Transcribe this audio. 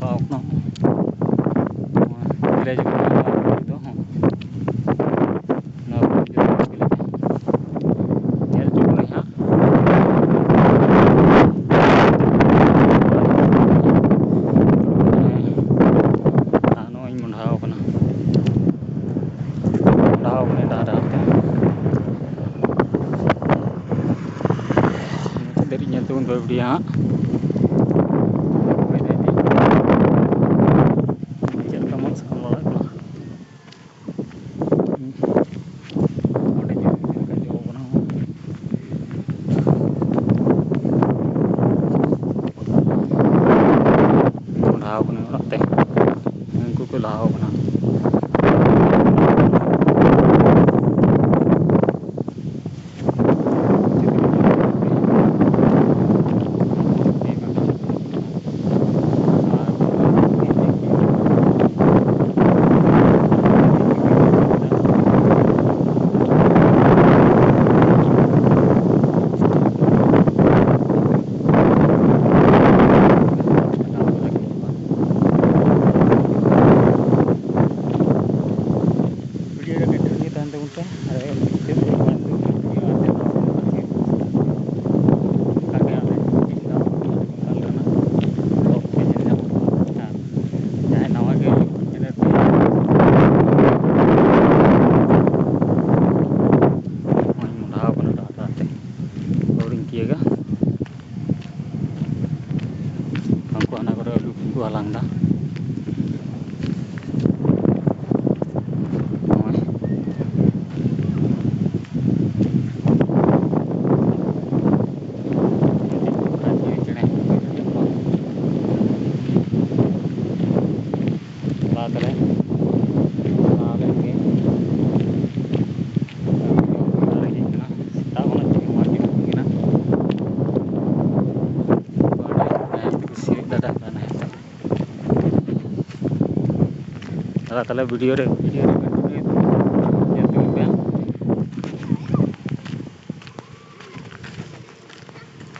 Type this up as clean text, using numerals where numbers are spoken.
ᱨᱟᱠᱟᱵ ᱟᱠᱟᱱᱟ ᱵᱷᱤᱞᱮᱡᱽ ᱫᱚ ᱧᱮᱞ ᱦᱚᱪᱚ ᱠᱟᱹᱱᱟᱹᱧ ᱦᱟᱸᱜ ᱱᱚᱜᱼᱚᱭ ᱢᱚᱸᱰᱷᱟᱣ ᱠᱟᱱᱟ ᱰᱟᱦᱟᱨ ᱰᱟᱦᱟᱨ ᱛᱮ ᱫᱷᱟᱹᱨᱤᱡ ᱧᱮᱞ ᱛᱮᱵᱚᱱ ᱵᱟᱹᱵᱤᱭᱟ ᱦᱟᱸᱜ ᱪᱮᱫ ᱞᱮᱠᱟ ᱢᱚᱡᱽ ᱥᱟᱠᱟᱢ ᱞᱟᱲᱟᱜ ᱠᱟᱱᱟ ᱚᱸᱰᱮ ᱪᱮᱫ ᱞᱮᱠᱟ ᱡᱚ ᱠᱟᱱᱟ ᱢᱚᱸᱰᱷᱟᱣ ᱠᱟᱱᱟ ᱚᱲᱟᱜ ᱛᱮ ᱩᱱᱠᱩ ᱠᱚ ᱞᱟᱦᱟᱣ ᱠᱟᱱᱟ ᱩᱱᱠᱩ ᱦᱟᱱᱟ ᱠᱚᱨᱮ ᱟᱹᱞᱩ ᱠᱚᱠᱚ ᱦᱟᱞᱟᱝ ᱮᱫᱟ दादा ताले वीडियो रे